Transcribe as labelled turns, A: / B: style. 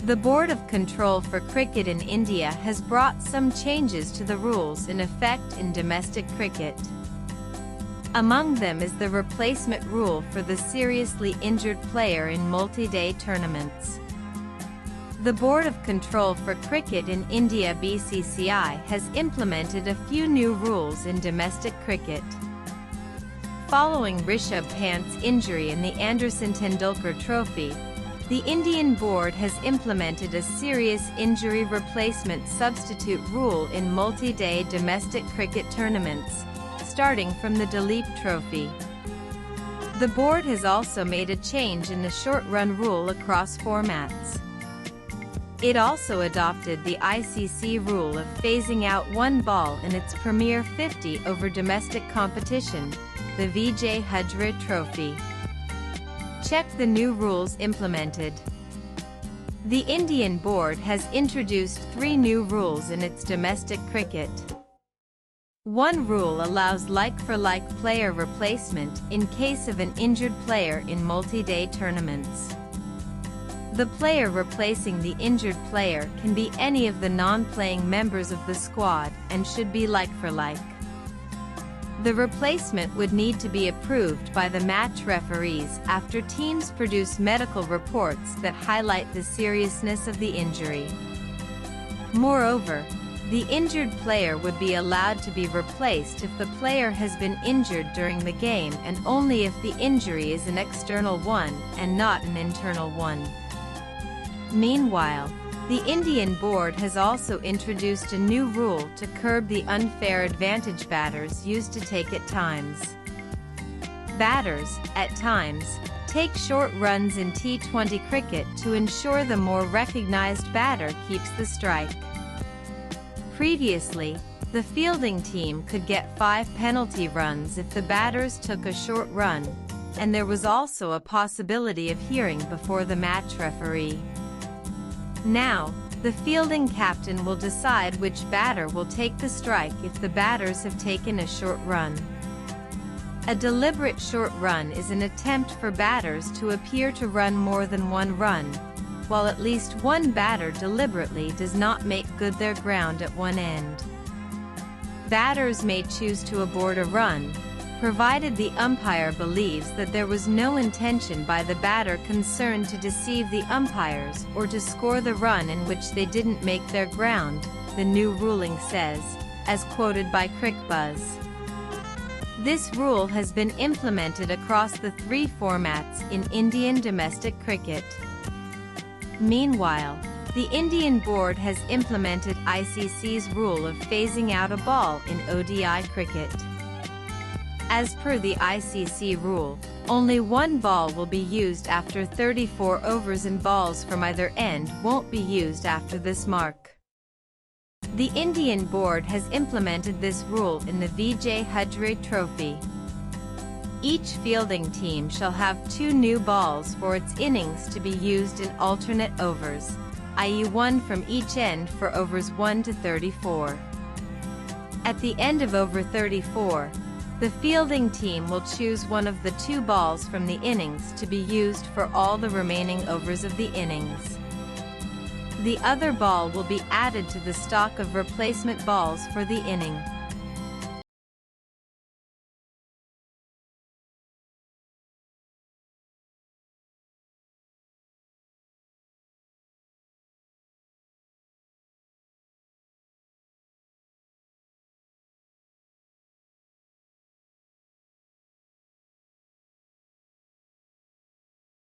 A: The Board of Control for Cricket in India has brought some changes to the rules in effect in domestic cricket. Among them is the replacement rule for the seriously injured player in multi-day tournaments. The Board of Control for Cricket in India (BCCI) has implemented a few new rules in domestic cricket. Following Rishabh Pant's injury in the Anderson Tendulkar Trophy, the Indian board has implemented a serious injury replacement substitute rule in multi-day domestic cricket tournaments, starting from the Duleep Trophy. The board has also made a change in the short-run rule across formats. It also adopted the ICC rule of phasing out one ball in its premier 50 over domestic competition, the Vijay Hazare Trophy. Check the new rules implemented. The Indian board has introduced 3 new rules in its domestic cricket. One rule allows like-for-like player replacement in case of an injured player in multi-day tournaments. The player replacing the injured player can be any of the non-playing members of the squad and should be like-for-like. The replacement would need to be approved by the match referees after teams produce medical reports that highlight the seriousness of the injury. Moreover, the injured player would be allowed to be replaced if the player has been injured during the game and only if the injury is an external one and not an internal one. Meanwhile, the Indian board has also introduced a new rule to curb the unfair advantage batters used to take at times. Batters, at times, take short runs in T20 cricket to ensure the more recognized batter keeps the strike. Previously, the fielding team could get 5 penalty runs if the batters took a short run, and there was also a possibility of hearing before the match referee. Now, the fielding captain will decide which batter will take the strike if the batters have taken a short run. A deliberate short run is an attempt for batters to appear to run more than one run, while at least one batter deliberately does not make good their ground at one end. Batters may choose to abort a run, provided the umpire believes that there was no intention by the batter concerned to deceive the umpires or to score the run in which they didn't make their ground, the new ruling says, as quoted by CricBuzz. This rule has been implemented across the 3 formats in Indian domestic cricket. Meanwhile, the Indian board has implemented ICC's rule of phasing out a ball in ODI cricket. As per the ICC rule, only one ball will be used after 34 overs and balls from either end won't be used after this mark. The Indian board has implemented this rule in the Vijay Hazare Trophy. Each fielding team shall have 2 new balls for its innings to be used in alternate overs, i.e. one from each end for overs 1 to 34. At the end of over 34, the fielding team will choose one of the 2 balls from the innings to be used for all the remaining overs of the innings. The other ball will be added to the stock of replacement balls for the inning.